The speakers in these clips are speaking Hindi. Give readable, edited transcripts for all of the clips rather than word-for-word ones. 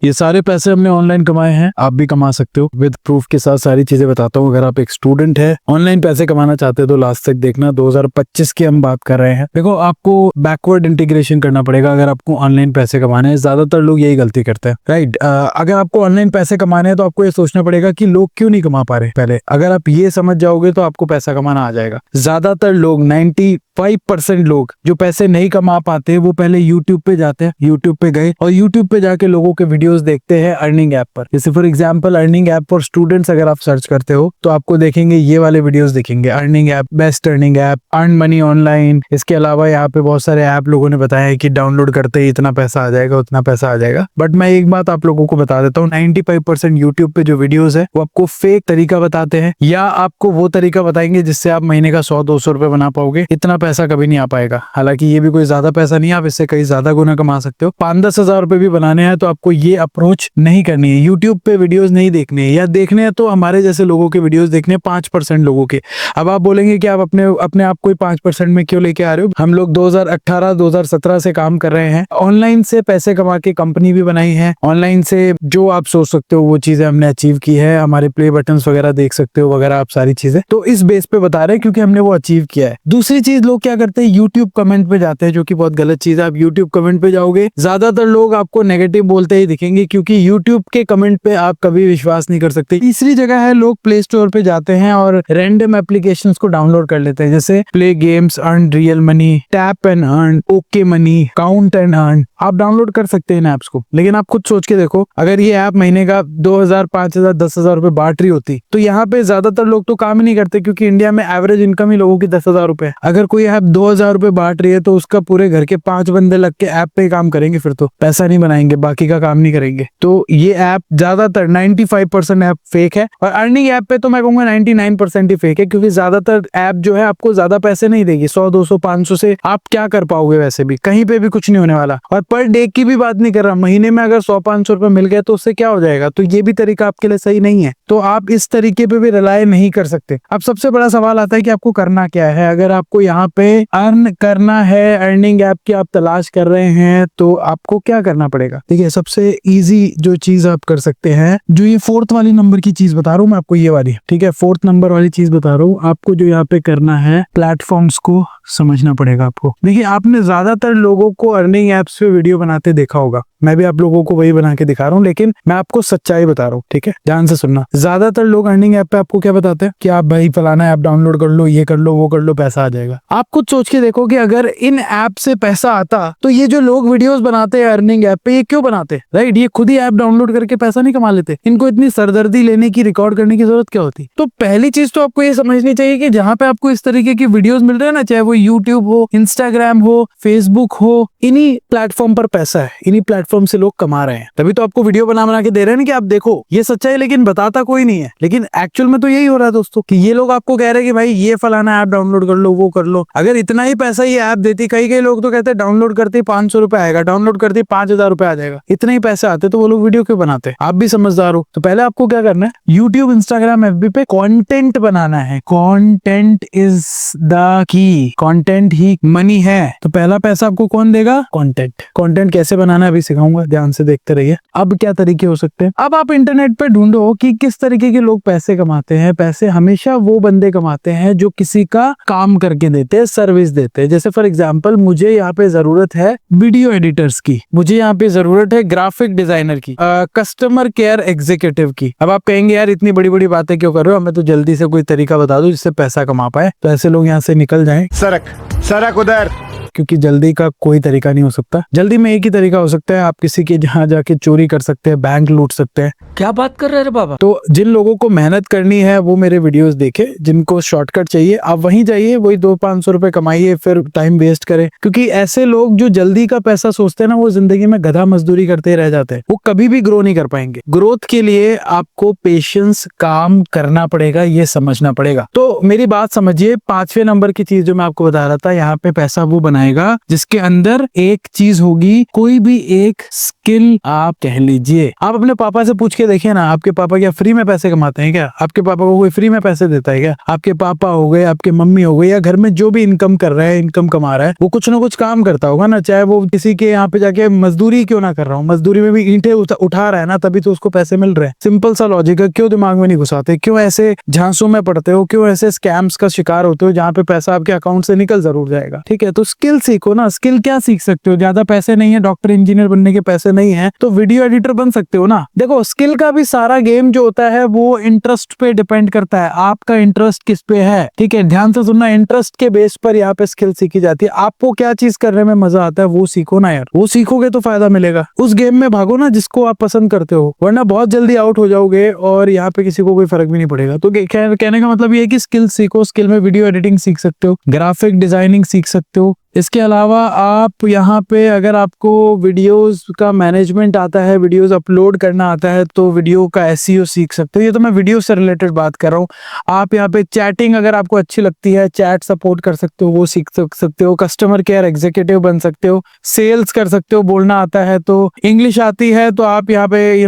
ये सारे पैसे हमने ऑनलाइन कमाए हैं, आप भी कमा सकते हो। विद प्रूफ के साथ सारी चीजें बताता हूँ। अगर आप एक स्टूडेंट है, ऑनलाइन पैसे कमाना चाहते हो तो लास्ट तक देखना। 2025 की हम बात कर रहे हैं। देखो, आपको बैकवर्ड इंटीग्रेशन करना पड़ेगा अगर आपको ऑनलाइन पैसे कमाने हैं। ज्यादातर लोग यही गलती करते हैं, राइट। अगर आपको ऑनलाइन पैसे कमाने हैं तो आपको ये सोचना पड़ेगा कि लोग क्यों नहीं कमा पा रहे। पहले अगर आप ये समझ जाओगे तो आपको पैसा कमाना आ जाएगा। ज्यादातर लोग 95% लोग जो पैसे नहीं कमा पाते वो पहले यूट्यूब पे जाते हैं, यूट्यूब पे गए और यूट्यूब पे जाके लोगों के वीडियोस देखते हैं अर्निंग ऐप पर। जैसे for example earning app for students अगर आप सर्च करते हो तो आपको देखेंगे ये वाले वीडियोस दिखेंगे, earning app, best earning app, earn money online. इसके अलावा यहाँ पे बहुत सारे ऐप लोगों ने बताया है कि डाउनलोड करते ही इतना पैसा आ जाएगा, उतना पैसा आ जाएगा। बट मैं एक बात आप लोगों को बता देता हूँ, 95% यूट्यूब पे जो वीडियोस है वो आपको फेक तरीका बताते हैं या आपको वो तरीका बताएंगे जिससे आप महीने का 100-200 रुपए बना पाओगे। इतना पैसा कभी नहीं आ पाएगा। हालांकि ये भी कोई ज्यादा पैसा नहीं है, आप इससे कई ज्यादा गुना कमा सकते हो। 5-10 हजार रुपए भी बनाने हैं तो आपको ये अप्रोच नहीं करनी है। यूट्यूब पे वीडियोस नहीं देखने हैं, या देखने हैं तो हमारे जैसे लोगों के वीडियोस देखने हैं, 5% लोगों के। अब आप बोलेंगे कि आप अपने आप को 5% में क्यों लेके आ रहे हो। हम लोग 2018-2017 से काम कर रहे हैं, ऑनलाइन से पैसे कमा के कंपनी भी बनाई है। ऑनलाइन से जो आप सोच सकते हो वो चीजें हमने अचीव की है। हमारे प्ले बटन वगैरह देख सकते हो वगैरह, आप सारी चीजें तो इस बेस पे बता रहे हैं क्योंकि हमने वो अचीव किया है। दूसरी चीज, लोग क्या करते हैं, यूट्यूब कमेंट पे जाते हैं, जो कि बहुत गलत चीज है। आप यूट्यूब कमेंट पे जाओगे, ज्यादातर लोग आपको नेगेटिव बोलते ही दिखेंगे क्योंकि यूट्यूब के कमेंट पे आप कभी विश्वास नहीं कर सकते। तीसरी जगह है, लोग प्ले स्टोर पे जाते हैं और रैंडम एप्लीकेशंस को डाउनलोड कर लेते हैं, जैसे play games, earn real money, tap and earn, okay money, count and earn. आप डाउनलोड कर सकते हैं इन ऐप्स को, लेकिन आप खुद सोच के देखो, अगर ये ऐप महीने का 2000, 5000, 10,000 रुपए बांट रही होती तो यहाँ पे ज्यादातर लोग तो काम ही नहीं करते, क्योंकि इंडिया में एवरेज इनकम ही लोगों की 10,000 रुपए। अगर कोई ऐप 2,000 रुपए बांट रही है तो उसका पूरे घर के 5 बंदे लग के ऐप पे काम करेंगे, फिर तो पैसा नहीं बनाएंगे, बाकी का काम नहीं करेंगे। तो ये ऐप ज्यादातर 95% ऐप फेक है, और अर्निंग ऐप पे तो मैं कहूंगा 99% ही फेक है, क्योंकि ज्यादातर ऐप जो है आपको ज्यादा पैसे नहीं देगी। 100, 200, 500 से आप क्या कर पाओगे, वैसे भी कहीं पे भी कुछ नहीं होने वाला। और पर डे की भी बात नहीं कर रहा, महीने में अगर 100-500 रुपए मिल गए तो उससे क्या हो जाएगा। तो ये भी तरीका आपके लिए सही नहीं है, तो आप इस तरीके पे भी रिलाय नहीं कर सकते। अब सबसे बड़ा सवाल आता है कि आपको करना क्या है। अगर आपको यहाँ पे अर्न करना है, अर्निंग ऐप की आप तलाश कर रहे हैं, तो आपको क्या करना पड़ेगा। देखिए, सबसे इजी जो चीज आप कर सकते हैं, जो ये 4th वाली नंबर की चीज बता रहा हूँ मैं आपको, ये वाली, ठीक है, 4th नंबर वाली चीज बता रहा हूँ आपको। जो यहाँ पे करना है, प्लेटफॉर्म्स को समझना पड़ेगा आपको। देखिए, आपने ज्यादातर लोगों को अर्निंग एप्स पे वीडियो बनाते देखा होगा, मैं भी आप लोगों को वही बना के दिखा रहा हूँ, लेकिन मैं आपको सच्चाई बता रहा हूँ, ठीक है, ध्यान से सुनना। ज्यादातर लोग अर्निंग ऐप पे आपको क्या बताते हैं कि आप भाई फलाना ऐप डाउनलोड कर लो, ये कर लो, वो कर लो, पैसा आ जाएगा। आप खुद सोच के देखो कि अगर इन ऐप से पैसा आता तो ये जो लोग वीडियोस बनाते हैं अर्निंग ऐप पे, ये क्यों बनाते, राइट। ये खुद ही ऐप डाउनलोड करके पैसा नहीं कमा लेते। इनको इतनी सरदर्दी लेने की, रिकॉर्ड करने की जरूरत क्या होती। तो पहली चीज तो आपको ये समझनी चाहिए कि जहां पे आपको इस तरीके की वीडियोस मिल रहे हैं ना, चाहे वो यूट्यूब हो, इंस्टाग्राम हो, फेसबुक हो, इन्हीं प्लेटफॉर्म पर पैसा है, इन्हीं प्लेटफॉर्म से लोग कमा रहे हैं। तभी तो आपको वीडियो बना के दे रहे हैं कि आप देखो। ये सच्चाई लेकिन बताता कोई नहीं है, लेकिन एक्चुअल में तो यही हो रहा है दोस्तों, कि ये लोग आपको कह रहे हैं कि भाई ये फलाना ऐप डाउनलोड कर लो, वो कर लो। अगर इतना ही पैसा ये ऐप देती, कई लोग तो कहते हैं डाउनलोड करते ही 500 रुपए आएगा, डाउनलोड करते ही 5,000 रुपए आ जाएगा, इतने ही पैसे आते तो वो लोग वीडियो क्यों बनाते। आप भी समझदार हो। तो पहले आपको क्या करना है, यूट्यूब, इंस्टाग्राम, एफबी पे कंटेंट बनाना है। Content is the key, content he money है। तो पहला पैसा आपको कौन देगा, कंटेंट। कंटेंट कैसे बनाना है अभी सिखाऊंगा, ध्यान से देखते रहिए। अब क्या तरीके हो सकते हैं, अब आप इंटरनेट पे ढूंढो कि किस तरीके के लोग पैसे कमाते हैं। पैसे हमेशा वो बंदे कमाते हैं जो किसी का काम करके देते हैं, सर्विस देते हैं। जैसे फॉर एग्जांपल, मुझे यहाँ पे जरूरत है वीडियो एडिटर्स की, मुझे यहाँ पे जरूरत है ग्राफिक डिजाइनर की, कस्टमर केयर एग्जीक्यूटिव की। अब आप कहेंगे यार इतनी बड़ी बड़ी बातें क्यों कर रहे हो, हमें तो जल्दी से कोई तरीका बता दो जिससे पैसा कमा पाए। तो ऐसे लोग यहाँ से निकल जाएं, सरक उधर, क्योंकि जल्दी का कोई तरीका नहीं हो सकता। जल्दी में एक ही तरीका हो सकता है, आप किसी के जहाँ जाके चोरी कर सकते हैं, बैंक लूट सकते हैं। क्या बात कर रहे हैं बाबा। तो जिन लोगों को मेहनत करनी है वो मेरे वीडियोस देखे, जिनको शॉर्टकट चाहिए आप वहीं जाइए, वही 200-500 रुपए कमाइए, फिर टाइम वेस्ट करें। क्योंकि ऐसे लोग जो जल्दी का पैसा सोचते हैं ना, वो जिंदगी में गधा मजदूरी करते रह जाते हैं, वो कभी भी ग्रो नहीं कर पाएंगे। ग्रोथ के लिए आपको पेशेंस, काम करना पड़ेगा, ये समझना पड़ेगा। तो मेरी बात समझिए, 5वें नंबर की चीज जो मैं आपको बता रहा था, यहाँ पे पैसा वो बनाएगा जिसके अंदर एक चीज होगी, कोई भी एक स्किल आप कह लीजिए। आप अपने पापा से पूछ के देखिए ना, आपके पापा क्या फ्री में पैसे कमाते हैं क्या? आपके पापा को कोई फ्री में पैसे देता है क्या? आपके पापा हो गए, आपके मम्मी हो गए, या घर में जो भी इनकम कर रहा है, इनकम कमा रहा है, वो कुछ ना कुछ काम करता होगा ना, चाहे वो किसी के यहाँ पे जाके मजदूरी क्यों ना कर रहा हूँ, मजदूरी में भी ईंटें उठा रहा है ना, तभी तो उसको पैसे मिल रहे हैं। सिंपल सा लॉजिक है, क्यों दिमाग में नहीं घुसाते? क्यों ऐसे झांसों में पड़ते हो? क्यों ऐसे स्कैम्स का शिकार होते हो जहाँ पे पैसा आपके अकाउंट से निकल जरूर जाएगा? ठीक है, तो स्किल सीखो ना। स्किल क्या सीख सकते हो? ज्यादा पैसे नहीं है, डॉक्टर इंजीनियर बनने के पैसे नहीं है, तो वीडियो एडिटर बन सकते हो ना। देखो, स्किल का भी सारा गेम जो होता है वो इंटरेस्ट पे डिपेंड करता है, आपका इंटरेस्ट किस पे है। ठीक है, ध्यान से सुनना, इंटरेस्ट के बेस पर यहाँ पे स्किल सीखी जाती है। आपको क्या चीज करने में मजा आता है वो सीखो ना यार, वो सीखोगे तो फायदा मिलेगा। उस गेम में भागो ना जिसको आप पसंद करते हो, वरना बहुत जल्दी आउट हो जाओगे और यहाँ पे किसी को कोई फर्क भी नहीं पड़ेगा। तो कहने का मतलब ये है कि स्किल सीखो। स्किल में वीडियो एडिटिंग सीख सकते हो, ग्राफिक डिजाइनिंग सीख सकते हो। इसके अलावा आप यहाँ पे अगर आपको वीडियोस का मैनेजमेंट आता है, वीडियोस अपलोड करना आता है, तो वीडियो का एसईओ सीख सकते हो। ये तो मैं वीडियो से रिलेटेड बात कर रहा हूँ। आप यहाँ पे चैटिंग अगर आपको अच्छी लगती है, चैट सपोर्ट कर सकते हो, वो सीख सकते हो। कस्टमर केयर एग्जीक्यूटिव बन सकते हो, सेल्स कर सकते हो, बोलना आता है तो, इंग्लिश आती है तो आप यहाँ पे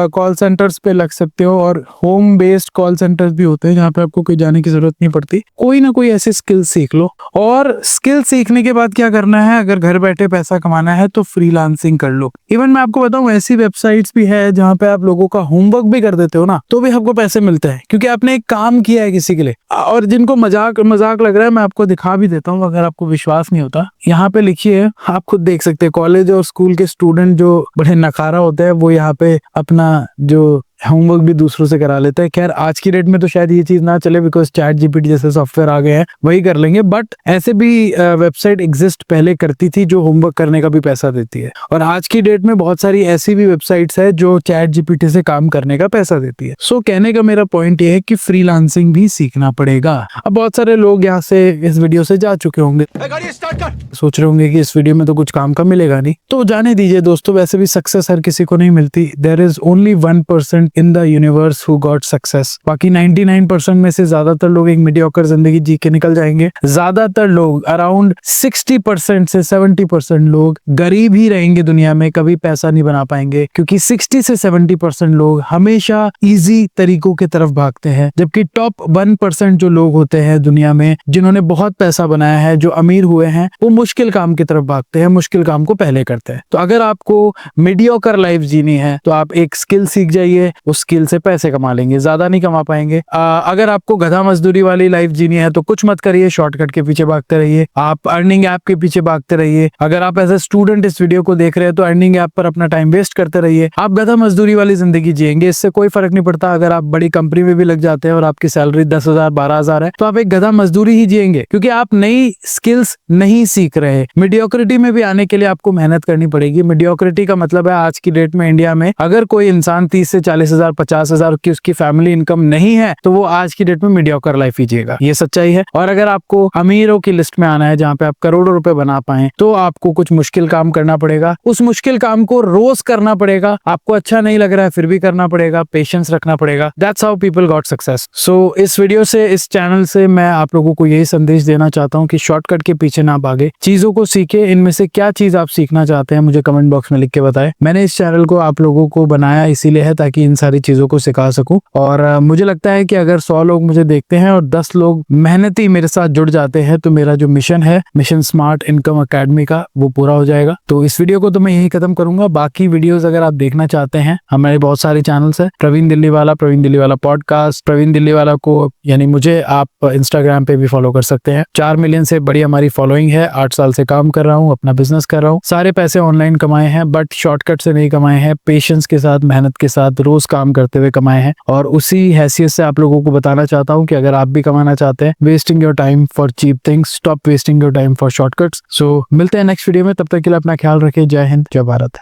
कॉल सेंटर्स पे लग सकते हो। और होम बेस्ड कॉल सेंटर्स भी होते हैं जहाँ पे आपको कोई जाने की जरूरत नहीं पड़ती। कोई ना कोई ऐसी स्किल सीख लो। और स्किल सीखने के बाद क्या करना है, अगर घर बैठे पैसा कमाना है तो फ्रीलांसिंग कर लो। इवन मैं आपको बताऊं, ऐसी वेबसाइट्स भी है जहां पे आप लोगों का होमवर्क भी कर देते हो ना, तो भी आपको पैसे मिलते हैं, क्योंकि आपने एक काम किया है किसी के लिए। और जिनको मजाक लग रहा है, मैं आपको दिखा भी देता हूँ अगर आपको विश्वास नहीं होता। यहाँ पे लिखिए, आप खुद देख सकते हैं। कॉलेज और स्कूल के स्टूडेंट जो बड़े नखारा होते हैं, वो यहाँ पे अपना जो होमवर्क भी दूसरों से करा लेते हैं। खैर, आज की डेट में तो शायद ये चीज ना चले, बिकॉज चैट जीपीटी जैसे सॉफ्टवेयर आ गए हैं, वही कर लेंगे। बट ऐसे भी वेबसाइट एग्जिस्ट पहले करती थी जो होमवर्क करने का भी पैसा देती है। और आज की डेट में बहुत सारी ऐसी भी वेबसाइट्स है जो चैट जीपीटी से काम करने का पैसा देती है। सो कहने का मेरा पॉइंट ये है कि फ्रीलांसिंग भी सीखना पड़ेगा। अब बहुत सारे लोग यहाँ से इस वीडियो से जा चुके होंगे, सोच रहे होंगे कि इस वीडियो में तो कुछ काम का मिलेगा नहीं, तो जाने दीजिए दोस्तों। वैसे भी सक्सेस हर किसी को नहीं मिलती। There is only 1% in the universe who got success। बाकी 99% में से ज्यादातर लोग एक मीडियोकर जिंदगी जी के निकल जाएंगे। ज्यादातर लोग अराउंड 60% से 70% लोग गरीब ही रहेंगे दुनिया में, कभी पैसा नहीं बना पाएंगे, क्योंकि 60 से 70% लोग हमेशा इजी तरीकों की तरफ भागते हैं। जबकि टॉप 1% जो लोग होते हैं दुनिया में, जिन्होंने बहुत पैसा बनाया है, जो अमीर हुए हैं, वो मुश्किल काम की तरफ भागते हैं, मुश्किल काम को पहले करते हैं। तो अगर आपको मीडियोकर लाइफ जीनी है तो आप एक स्किल सीख जाइए, उस स्किल से पैसे कमा लेंगे, ज्यादा नहीं कमा पाएंगे। अगर आपको गधा मजदूरी वाली लाइफ जीनी है तो कुछ मत करिए, शॉर्टकट के पीछे भागते रहिए, आप अर्निंग ऐप के पीछे भागते रहिए। अगर आप एज ए स्टूडेंट इस वीडियो को देख रहे हैं तो अर्निंग ऐप पर अपना टाइम वेस्ट करते रहिए। आप गधा मजदूरी वाली जिंदगी जिएंगे, इससे कोई फर्क नहीं पड़ता। अगर आप बड़ी कंपनी में भी लग जाते हैं और आपकी सैलरी 10,000 12,000 है, तो आप एक गधा मजदूरी ही जिएंगे, क्योंकि आप नई स्किल्स नहीं सीख रहे। मीडियोक्रिटी में भी आने के लिए आपको मेहनत करनी पड़ेगी। मीडियोक्रिटी का मतलब है आज की डेट में इंडिया में अगर कोई इंसान 30 से 40,000 50,000 की उसकी फैमिली इनकम नहीं है, तो वो आज की डेट में मीडियोकर लाइफ ही जिएगा। ये सच्चाई है। और अगर आपको अमीरों की लिस्ट में आना है जहाँ पे आप करोड़ों रुपए बना पाए, तो आपको कुछ मुश्किल काम करना पड़ेगा। उस मुश्किल काम को रोज करना पड़ेगा। आपको अच्छा नहीं लग रहा है फिर भी करना पड़ेगा, पेशेंस रखना पड़ेगा। That's how people got success. So इस वीडियो से, इस चैनल से मैं आप लोगों को यही संदेश देना चाहता हूँ कि शॉर्टकट के पीछे ना भागे, चीजों को सीखे। इनमें से क्या चीज आप सीखना चाहते हैं मुझे कमेंट बॉक्स में लिख के बताएं। मैंने इस चैनल को आप लोगों को बनाया इसीलिए है ताकि इन सारी चीजों को सिखा सकूं। और मुझे लगता है कि अगर 100 लोग मुझे देखते हैं और 10 लोग मेहनती मेरे साथ जुड़ जाते हैं, तो मेरा जो मिशन है, मिशन स्मार्ट इनकम अकेडमी का, वो पूरा हो जाएगा। तो इस वीडियो को तो मैं यही खत्म करूंगा। बाकी वीडियोस अगर आप देखना चाहते हैं, हमारे बहुत सारे चैनल्स है, प्रवीण दिल्लीवाला पॉडकास्ट, प्रवीण दिल्लीवाला को यानी मुझे आप इंस्टाग्राम पे भी फॉलो कर सकते हैं। 4 मिलियन से बड़ी हमारी फॉलोइंग है। 8 साल से काम कर रहा हूँ, अपना बिजनेस कर रहा हूँ। सारे पैसे ऑनलाइन कमाए हैं, बट शॉर्टकट से नहीं कमाए हैं, पेशेंस के साथ, मेहनत के साथ, रोज काम करते हुए कमाए हैं। और उसी हैसियत से आप लोगों को बताना चाहता हूँ कि अगर आप भी कमाना चाहते हैं, wasting your time for cheap things, stop wasting your time for shortcuts. So मिलते हैं नेक्स्ट वीडियो में, तब तक के लिए अपना ख्याल रखिए। जय हिंद, जय भारत।